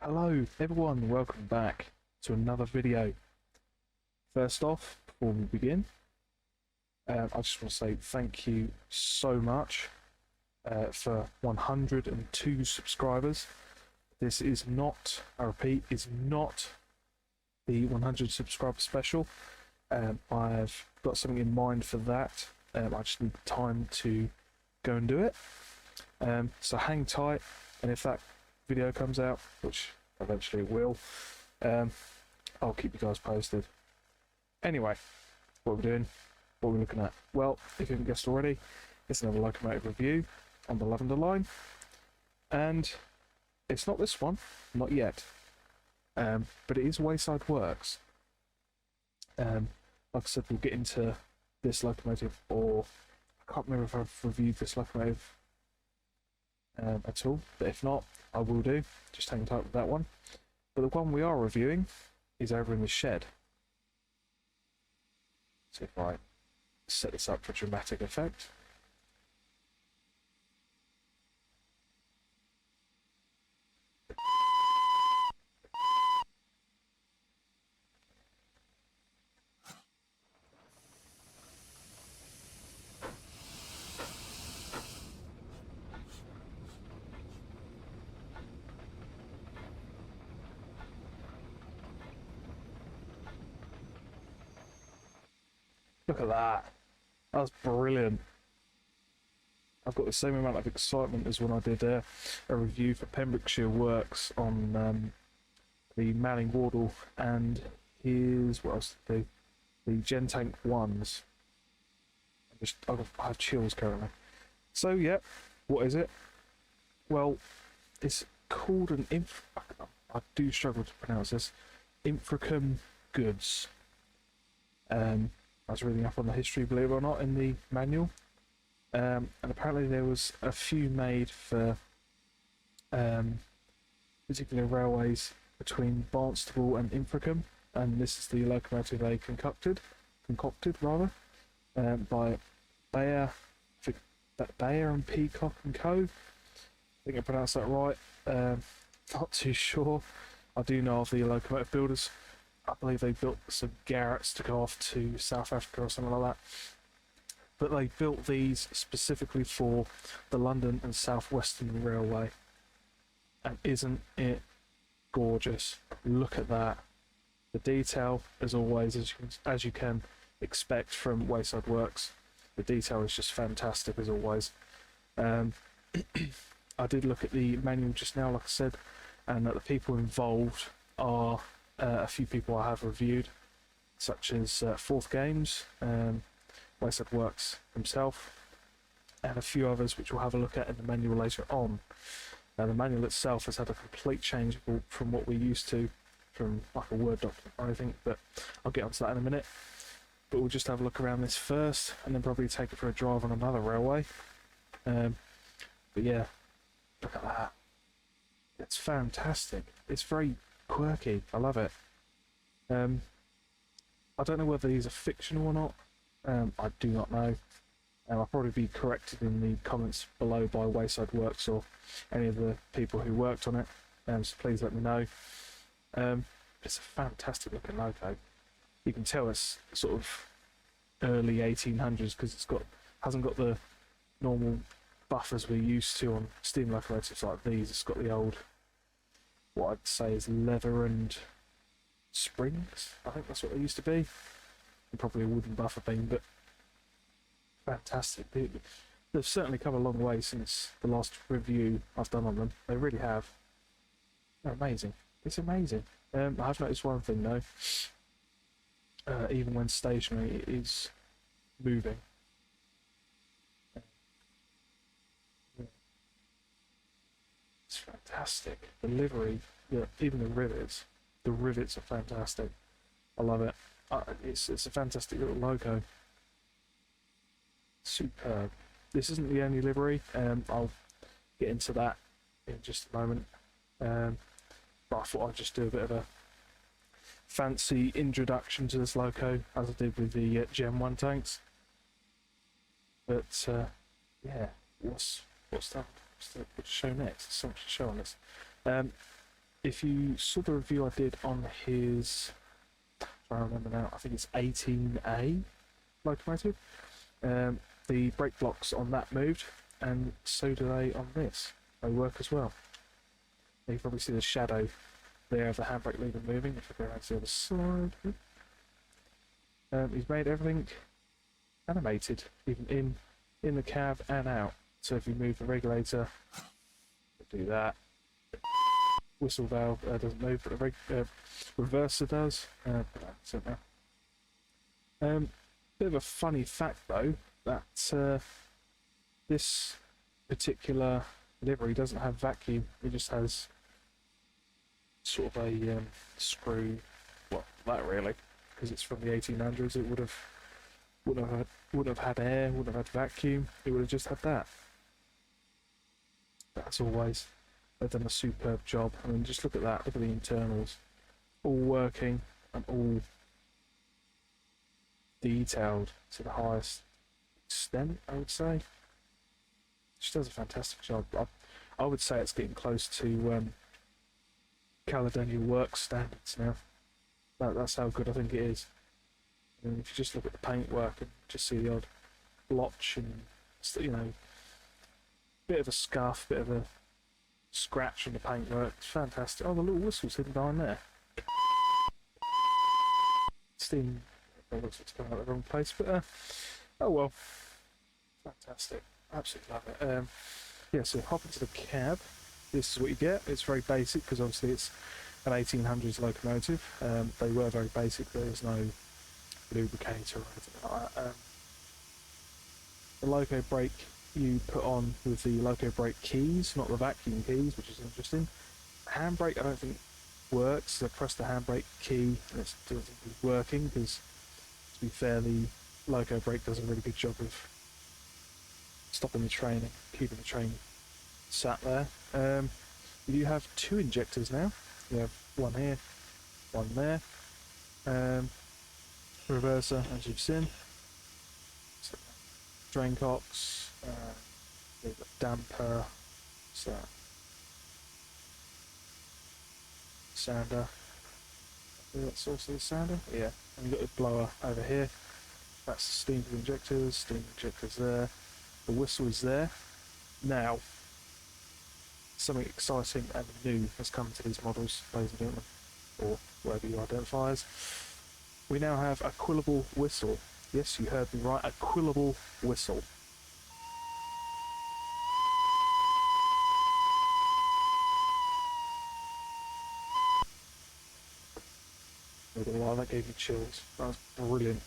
Hello everyone, welcome back to another video. First off, before we begin, I just want to say thank you so much for 102 subscribers. This is not, I repeat, is not the 100 subscriber special. I've got something in mind for that. I just need time to go and do it. So hang tight, and if that video comes out, which eventually it will, I'll keep you guys posted. Anyway, what we're doing, what we're looking at. Well, if you haven't guessed already, it's another locomotive review on the Lavender line, and it's not this one, not yet, but it is Wayside Works. Like I said, we'll get into this locomotive, or I can't remember if I've reviewed this locomotive at all, but if not, I will do. Just hang tight with that one. But the one we are reviewing is over in the shed. So if I set this up for dramatic effect. Look at that. That's brilliant. I've got the same amount of excitement as when I did a review for Pembrokeshire Works on the Manning Wardle and his, what else did the Gentank ones. I have chills currently. So yeah, what is it? Well, it's called an I do struggle to pronounce this. Ilfracombe Goods. I was reading up on the history, believe it or not, in the manual, and apparently there was a few made for particular railways between Barnstaple and Ilfracombe, and this is the locomotive they concocted rather, by Bayer and Peacock and Co. I think I pronounced that right. Not too sure. I do know of the locomotive builders. I believe they built some Garretts to go off to South Africa or something like that. But they built these specifically for the London and South Western Railway. And isn't it gorgeous? Look at that. The detail, as always, as you can expect from Wayside Works. The detail is just fantastic, as always. I did look at the manual just now, like I said, and that the people involved are a few people I have reviewed, such as Fourth Games, Wayside Works himself, and a few others which we'll have a look at in the manual later on. Now, the manual itself has had a complete change from what we're used to, from like a Word document or anything, but I'll get onto that in a minute. But we'll just have a look around this first, and then probably take it for a drive on another railway. But yeah, look at that. It's fantastic. It's very quirky. I love it. I don't know whether these are fictional or not. I do not know. I'll probably be corrected in the comments below by Wayside Works or any of the people who worked on it. So please let me know. It's a fantastic looking loco. You can tell it's sort of early 1800s because hasn't got the normal buffers we're used to on steam locomotives like these. It's got the old, what I'd say is leather and springs. I think that's what they used to be. And probably a wooden buffer beam, but fantastic. They've certainly come a long way since the last review I've done on them. They really have. They're amazing. It's amazing. I have noticed one thing though. Even when stationary, it is moving. It's fantastic. The livery, yeah, even the rivets. The rivets are fantastic. I love it. It's a fantastic little loco. Superb. This isn't the only livery. I'll get into that in just a moment. But I thought I'd just do a bit of a fancy introduction to this loco, as I did with the Gen 1 tanks. But yeah, what's that? What's the show next? There's so much to show on this. if you saw the review I did on his, I remember now, I think it's 18A locomotive, the brake blocks on that moved, and so do they on this. They work as well. You can probably see the shadow there of the handbrake lever moving. If I go around to the other side, he's made everything animated, even in the cab and out. So if you move the regulator, do that. Whistle valve doesn't move, but the reverser does. Bit of a funny fact though, that this particular livery doesn't have vacuum. It just has sort of a screw. Well, that really, because it's from the 1800s. It wouldn't have had air, wouldn't have had vacuum. It would have just had that. But as always, they've done a superb job. I mean, just look at that. Look at the internals, all working and all detailed to the highest extent, I would say. She does a fantastic job. I would say it's getting close to Caledonia Works standards now. That's how good I think it is. I mean, if you just look at the paintwork and just see the odd blotch and, you know, bit of a scuff, bit of a scratch on the paintwork, it's fantastic. Oh, the little whistle's hidden behind there. Steam. That looks like it's coming out the wrong place, but oh well. Fantastic. Absolutely love it. Yeah, so hop into the cab. This is what you get. It's very basic because obviously it's an 1800s locomotive. They were very basic. There's no lubricator or anything like that. The loco brake you put on with the loco brake keys, not the vacuum keys, which is interesting. Handbrake I don't think works. So I press the handbrake key and it doesn't seem to be working because, to be fair, the loco brake does a really good job of stopping the train and keeping the train sat there. You do have two injectors now. You have one here, one there. Reverser, as you've seen. So, drain cocks, the damper, so sander. That's also the sander. Yeah, and you've got the blower over here. That's the steam injectors there. The whistle is there. Now, something exciting and new has come to these models, ladies and gentlemen, or whatever you identify as. We now have a quillable whistle. Yes, you heard me right, a quillable whistle. That gave me chills. That was brilliant.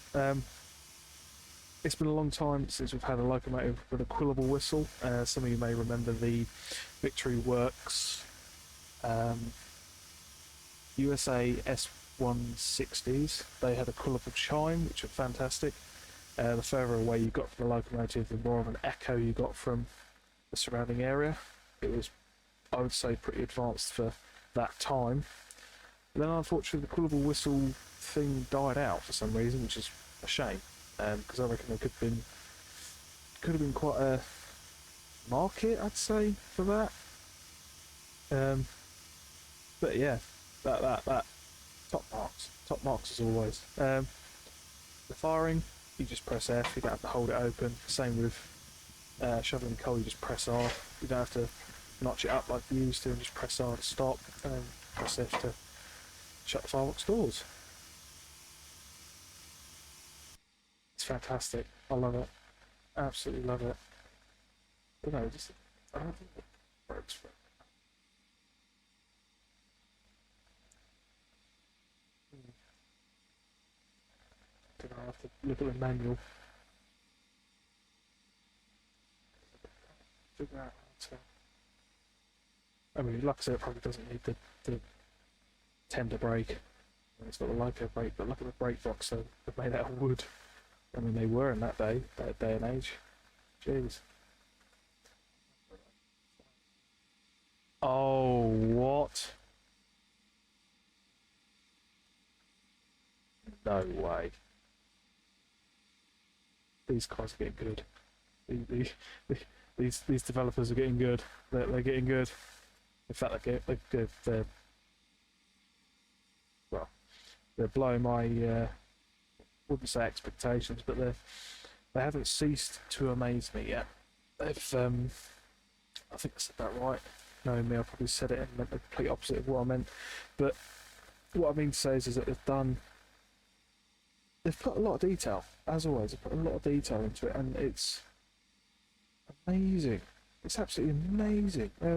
It's been a long time since we've had a locomotive with a quillable whistle. Some of you may remember the Victory Works USA S160s. They had a quillable chime, which was fantastic. The further away you got from the locomotive, the more of an echo you got from the surrounding area. It was, I would say, pretty advanced for that time. But then unfortunately the quillable whistle thing died out for some reason, which is a shame. Because I reckon there could have been quite a market, I'd say, for that. But yeah, that top marks as always. The firing, you just press F. You don't have to hold it open. Same with shoveling coal. You just press R. You don't have to notch it up like you used to, and just press R to stop, and press F to shut the firebox doors. It's fantastic. I love it. Absolutely love it. But no, just I don't think it works for it. Don't know, I have to look at the manual. Figure out how to. I mean, like I said, it probably doesn't need the tender brake. It's got the loco brake, but look at the brake box. So they're made out of wood. I mean, they were in that day and age. Jeez. Oh, what? No way. These guys are getting good. These developers are getting good. They're getting good. In fact, they're they're blowing my wouldn't say expectations, but they haven't ceased to amaze me yet. They've I think I said that right. Knowing me, I probably said it and meant the complete opposite of what I meant. But what I mean to say is that they've put a lot of detail, as always. They've put a lot of detail into it, and it's amazing. It's absolutely amazing. I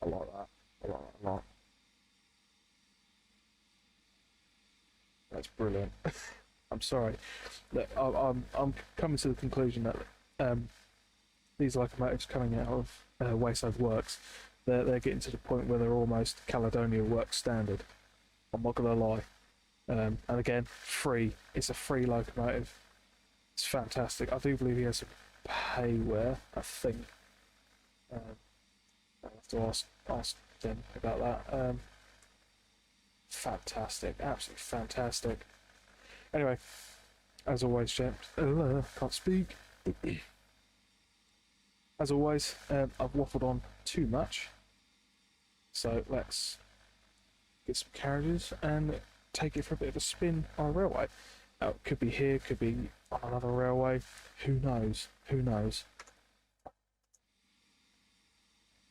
like that. I like that a lot. That's brilliant. I'm sorry. Look, I'm coming to the conclusion that these locomotives coming out of Wayside Works, they're getting to the point where they're almost Caledonia Works standard. I'm not gonna lie. And again, free. It's a free locomotive. It's fantastic. I do believe he has some payware. I think. I'll have to ask them about that. Fantastic, absolutely fantastic. Anyway, as always, chaps. Can't speak. As always, I've waffled on too much. So let's get some carriages and take it for a bit of a spin on a railway. It could be here, could be on another railway. Who knows? Who knows?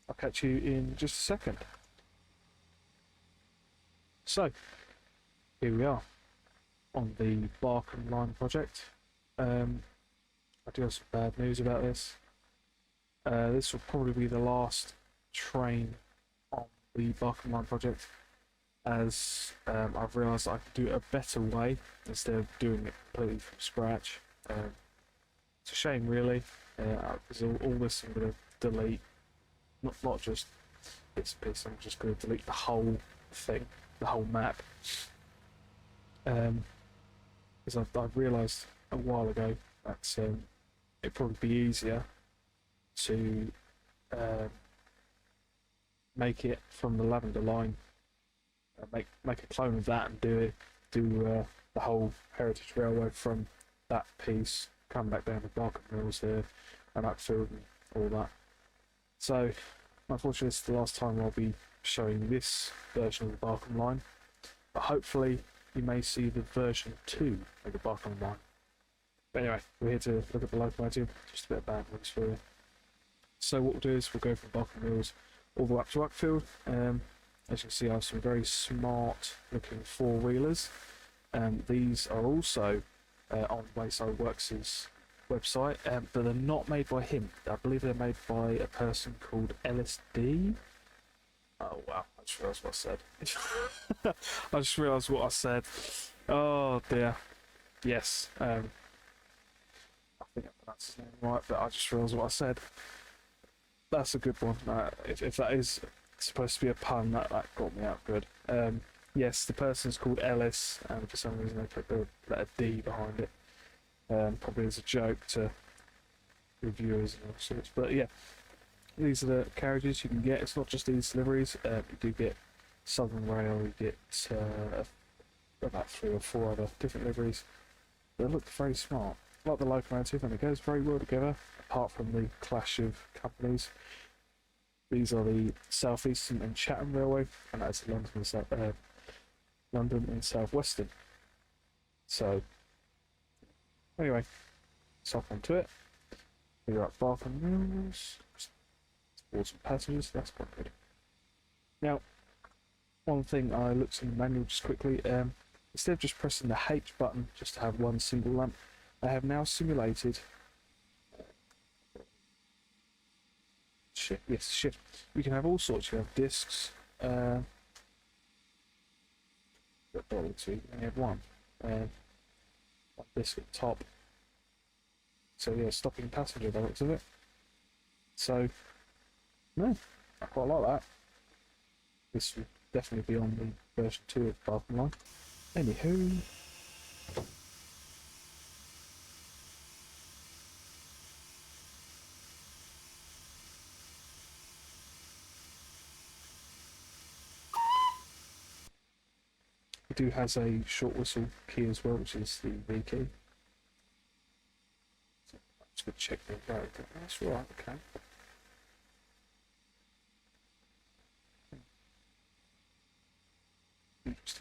I'll catch you in just a second. So, here we are on the Barkham Line project. I do have some bad news about this. This will probably be the last train on the Barkham Line project, as I've realised I can do it a better way instead of doing it completely from scratch. It's a shame, really, because all this I'm going to delete, not just bits and pieces. I'm just going to delete the whole thing, the whole map, because I've realised a while ago that it'd probably be easier to make it from the Lavender line, make a clone of that and do the whole Heritage Railway from that piece, come back down to Barkham Mills here and Uckfield and all that. So unfortunately, this is the last time I'll be showing this version of the Barkham line, but hopefully you may see the version 2 of the Barkham line. But anyway, we're here to look at the locomotive. Just a bit of bad news for you. So what we'll do is we'll go from Barkham Mills all the way up to Uckfield. As you can see, I have some very smart looking four-wheelers. These are also on Wayside Works' website, but they're not made by him. I believe they're made by a person called LSD. Oh wow, I just realised what I said. I just realised what I said. Oh dear. Yes, I think I pronounced his name right, but I just realised what I said. That's a good one. If that is supposed to be a pun, that got me out good. Yes, the person's called Ellis, and for some reason they put the letter D behind it. Probably as a joke to reviewers and all sorts. But yeah, these are the carriages you can get. It's not just these deliveries. You do get Southern Rail, you get about 3 or 4 other different liveries. They look very smart. Like the locomotive, and it goes very well together, apart from the clash of companies. These are the South Eastern and Chatham Railway, and that's London and South Western. So, anyway, let's hop onto it. We're at Barkham Mills. Towards some passengers, that's quite good. Now, one thing I looked in the manual just quickly, instead of just pressing the H button just to have one single lamp, I have now simulated shift. You can have all sorts. You have discs. You only have one. One disc at the top. So yeah, stopping passenger by the looks of it. So no, I quite like that. This will definitely be on the version 2 of Barkham Line. Anywho. It do has a short whistle key as well, which is the V key. So I'm just going to check the road. That's right, okay. Just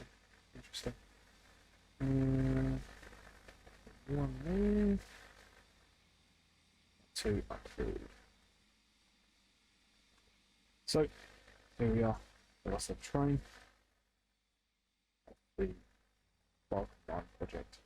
to approve. So here we are, the rest of the train, the bulk line project.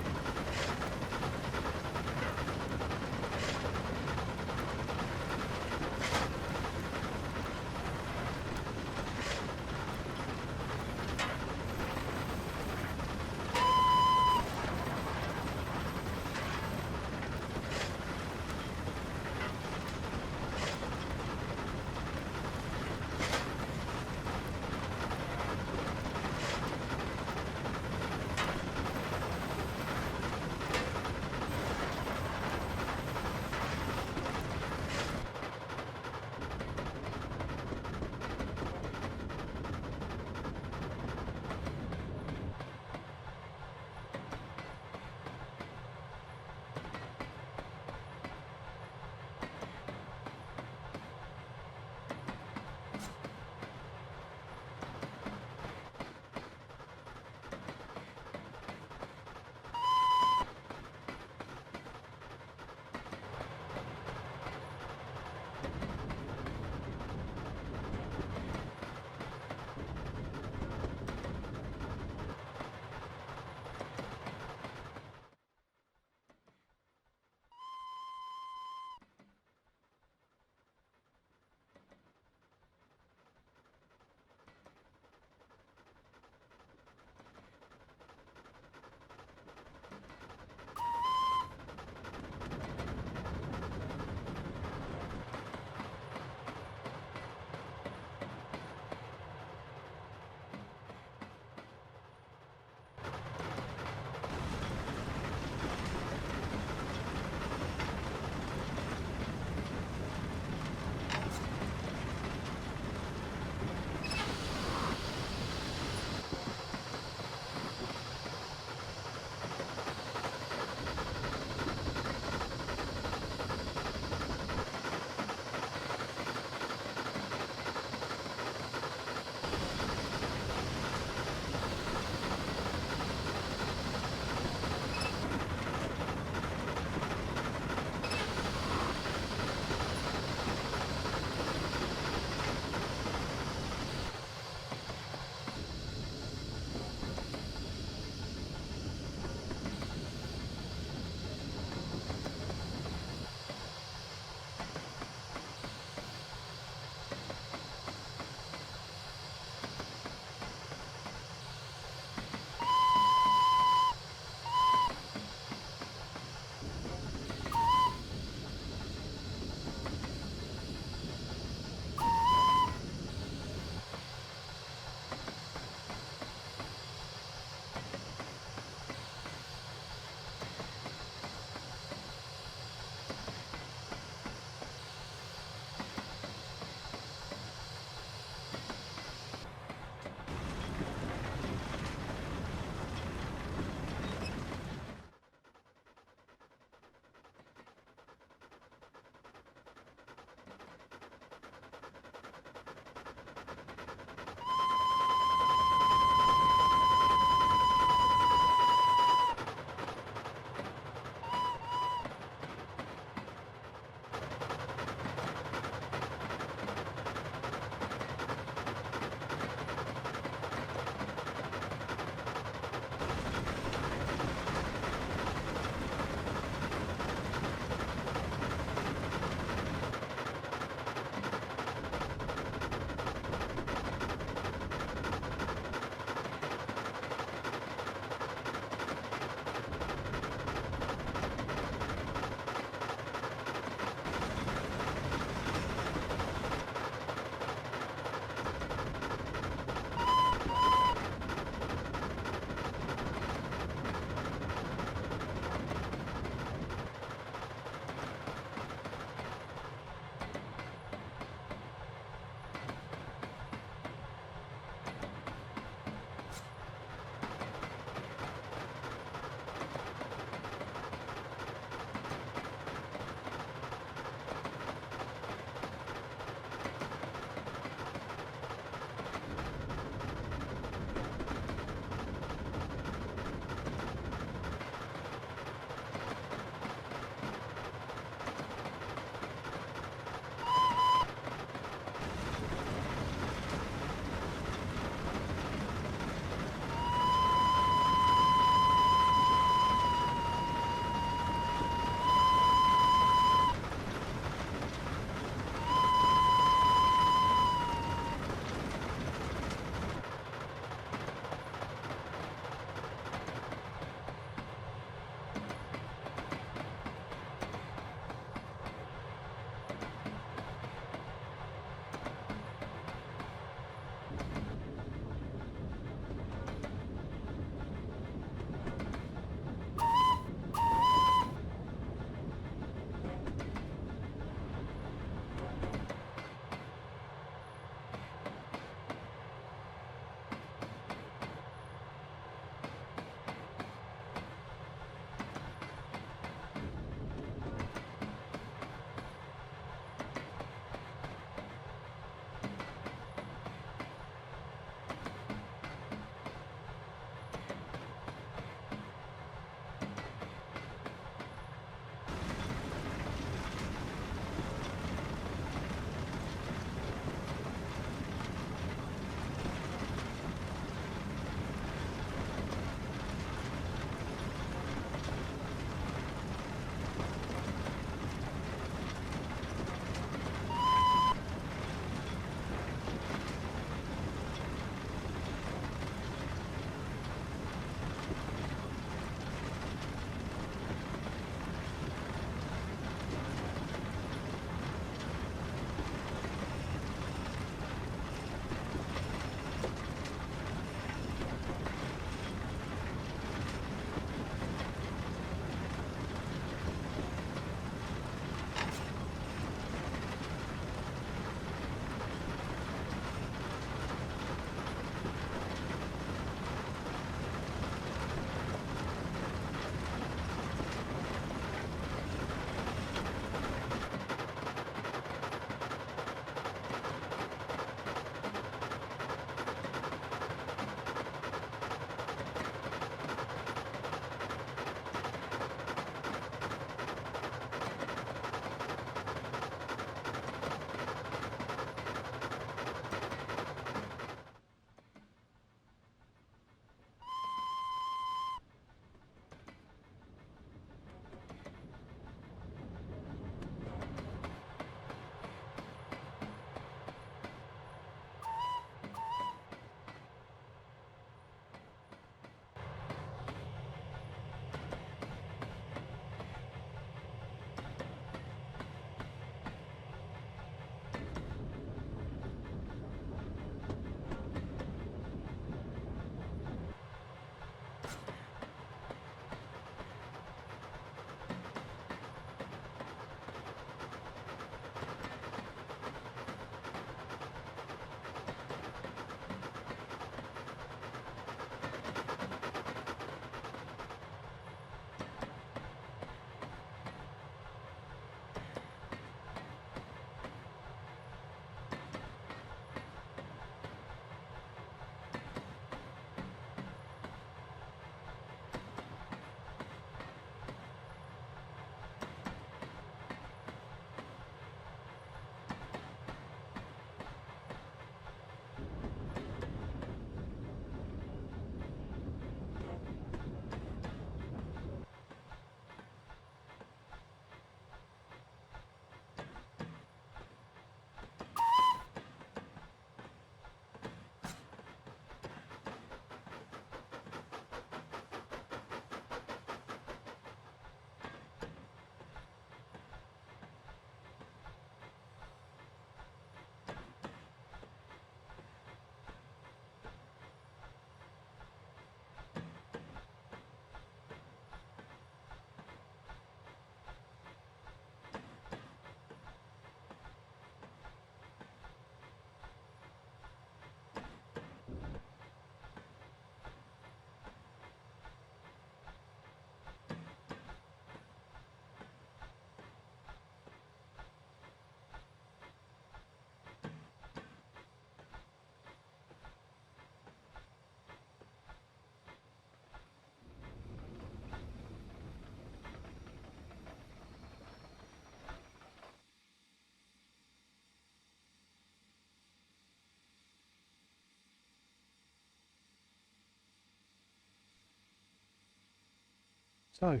So,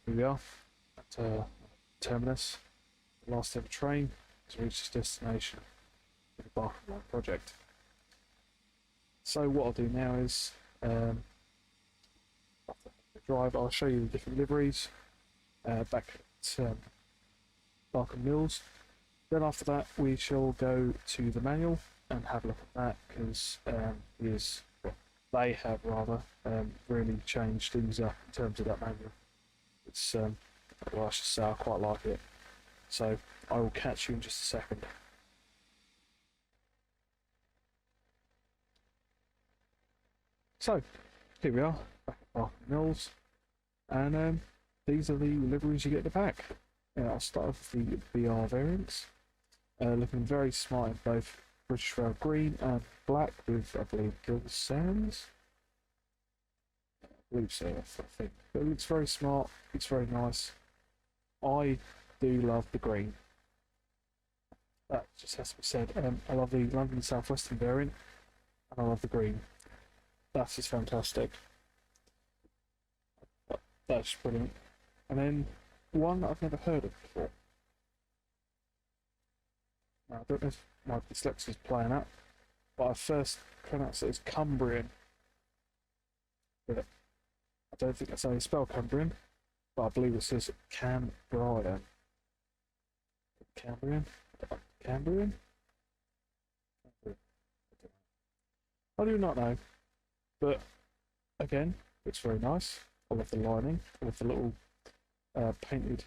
here we are at terminus. The last ever train has reached its destination for the Barkham Line project. So what I'll do now is, after the drive, I'll show you the different liveries back at Barkham Mills. Then after that, we shall go to the manual and have a look at that, because they have rather really changed things up in terms of that manual. It's well, I should say I quite like it. So I will catch you in just a second. So here we are back at Barkham Mills, and these are the liveries you get in the pack. I'll start off with the BR variants, looking very smart in both British Rail green and black with, I believe, Gill Sands. I believe so, I think. But it looks very smart, it's very nice. I do love the green. That just has to be said. I love the London South Western variant, and I love the green. That's just fantastic. That's brilliant. And then one I've never heard of before. Now, I don't know if my dyslexia is playing up, but I first pronounced it as Cumbrian. But I don't think that's how you spell Cumbrian, but I believe it says Cambrian. Cambrian? Cambrian? I do not know, but again, it's very nice. I love the lining, I love the little painted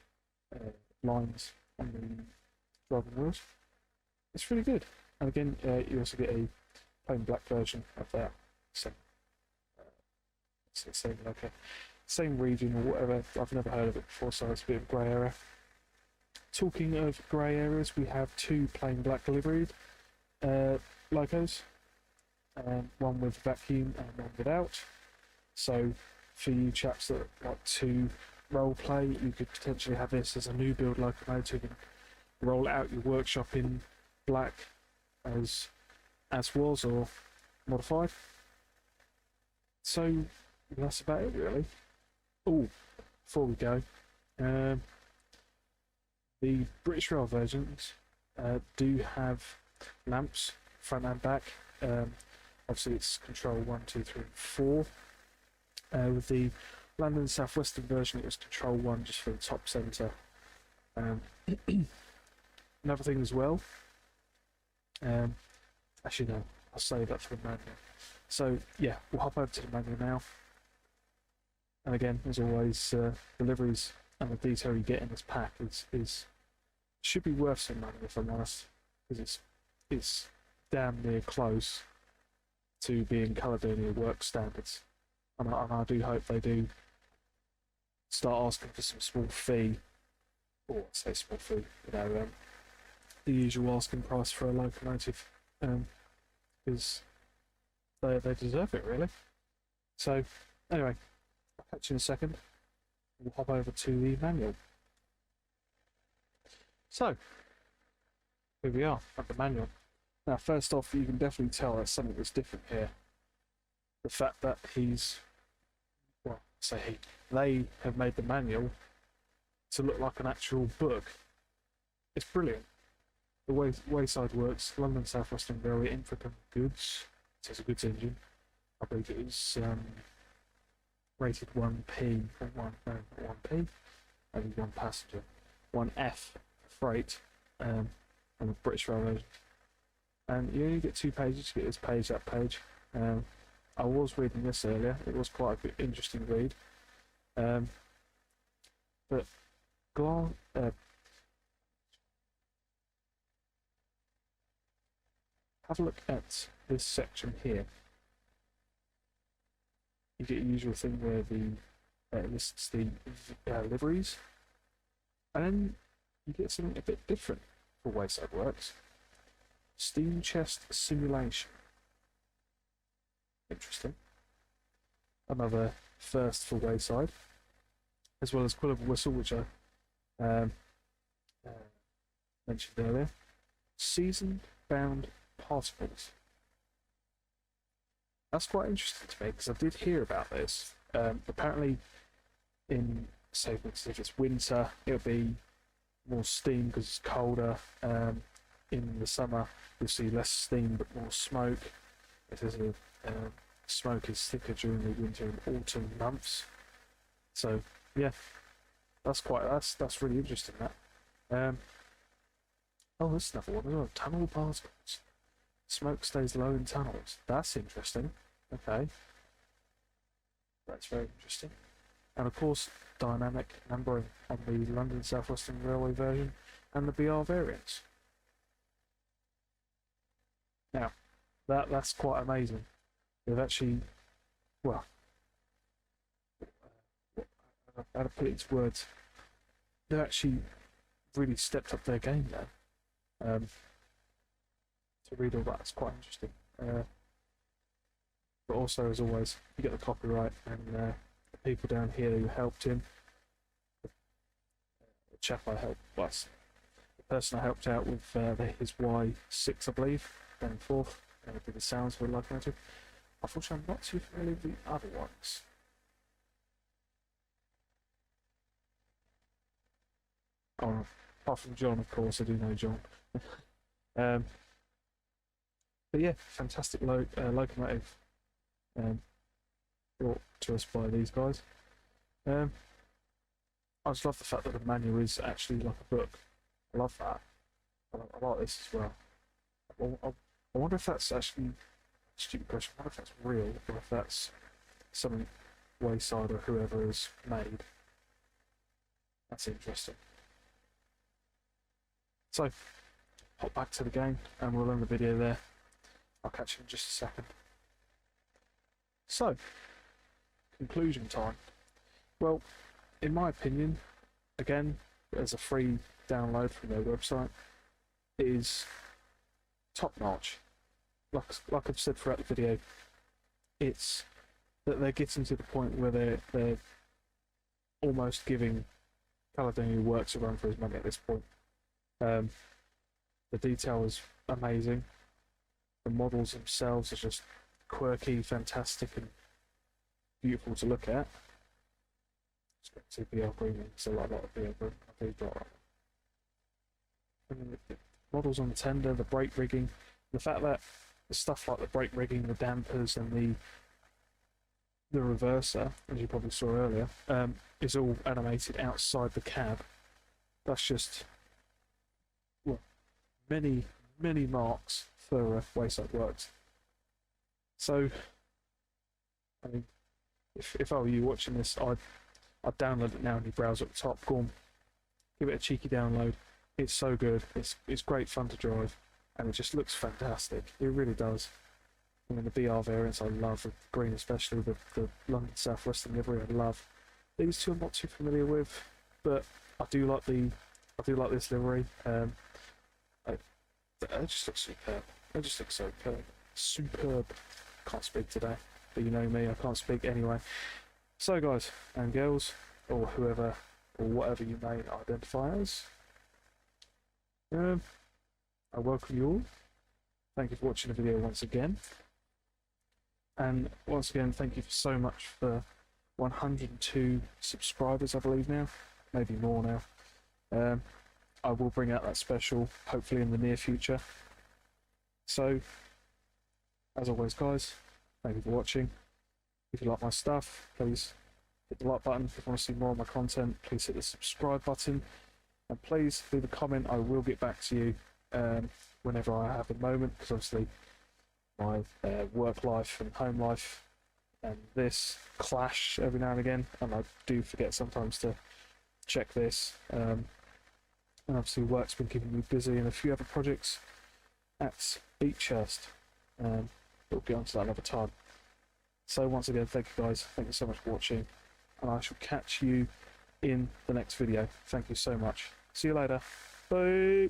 lines on the driving wheels. It's really good. And again, you also get a plain black version of that. So, same region or whatever. I've never heard of it before, so it's a bit of a grey area. Talking of grey areas, we have two plain black liveried locos, one with vacuum and one without. So for you chaps that like to role play, you could potentially have this as a new build locomotive and roll it out your workshop in black as was or modified. So that's about it really. Oh, before we go, the British Rail versions do have lamps front and back. Obviously it's control 1, 2, 3, and 4. With the London South Western version, it was control 1 just for the top centre. Another thing as well, actually no, I'll save that for the manual. So yeah, we'll hop over to the manual now. And again, as always, deliveries and the detail you get in this pack is should be worth some money if I'm honest, because it's damn near close to being Caledonia work standards. And I do hope they do start asking for some small fee, or say small fee, the usual asking price for a locomotive, because they deserve it really. So anyway, I'll catch you in a second. We'll hop over to the manual. So here we are at the manual. Now first off, you can definitely tell there's something that's different here. The fact that they have made the manual to look like an actual book. It's brilliant. The Wayside Works London South Western Railway Ilfracombe Goods. It says a goods engine. I believe it is rated 1P, not 1P, only 1 passenger, 1F for freight, on the British Railway. And you only get 2 pages. You get this page, that page. I was reading this earlier. It was quite a bit interesting read. But have a look at this section here. You get your usual thing where the lists the liveries, and then you get something a bit different for Wayside Works. Steam chest simulation. Interesting. Another first for Wayside, as well as Quill of a Whistle, which I mentioned earlier. Season-bound particles. That's quite interesting to me because I did hear about this. Apparently, in say for instance, if it's winter, it'll be more steam because it's colder. In the summer, you'll see less steam but more smoke. If there's smoke is thicker during the winter and autumn months. So yeah, that's really interesting. That. Oh, there's another one as well. Tunnel particles. Smoke stays low in tunnels. That's interesting. Okay, that's very interesting. And of course, dynamic numbering on the London South Western Railway version and the BR variants. Now, that's quite amazing. They've actually, well, how to put it into words, they've actually really stepped up their game now. To read all that's quite interesting. But also, as always, you get the copyright and the people down here who helped him. The chap I helped was the person I helped out with his Y6, I believe, down and forth. And did the sounds for locomotive. Unfortunately, I'm not too familiar with the other ones. Oh, apart from John, of course, I do know John. But yeah, fantastic locomotive brought to us by these guys. I just love the fact that the manual is actually like a book. I love that. I like this as well. I wonder if that's actually stupid question. I wonder if that's real or if that's something Wayside or whoever has made. That's interesting. So, hop back to the game and we'll end the video there. I'll catch you in just a second. So, conclusion time. Well, in my opinion, again, as a free download from their website, it is top notch. Like I've said throughout the video, it's that they're getting to the point where they're almost giving Caledonia Works a run for his money at this point. The detail is amazing. The models themselves are just quirky, fantastic, and beautiful to look at. Just got to BL Green, so like a lot of BL Green. I do like that. And the models on the tender, the brake rigging, the fact that the stuff like the brake rigging, the dampers, and the reverser, as you probably saw earlier, is all animated outside the cab. That's just, well, many marks for Wayside Works. So, I mean, if I were you watching this, I'd download it now in your browser at the top. Go on, give it a cheeky download. It's so good. It's great fun to drive, and it just looks fantastic. It really does. I mean, the BR variants I love, the green especially, the London South Western livery I love. These two I'm not too familiar with, but I do like this livery. It just looks superb. It just looks superb. Can't speak today, but you know me, I can't speak anyway. So guys and girls, or whoever or whatever you may identify as, I welcome you all. Thank you for watching the video once again. And once again, thank you so much for 102 subscribers, I believe now, maybe more now. I will bring out that special, hopefully in the near future. So, as always guys, thank you for watching. If you like my stuff, please hit the like button. If you want to see more of my content, please hit the subscribe button. And please leave a comment, I will get back to you whenever I have a moment, because obviously my work life and home life and this clash every now and again, and I do forget sometimes to check this. And obviously work's been keeping me busy in a few other projects at Beechhurst. We'll get onto that another time. So once again, thank you guys, thank you so much for watching, and I shall catch you in the next video. Thank you so much. See you later. Bye.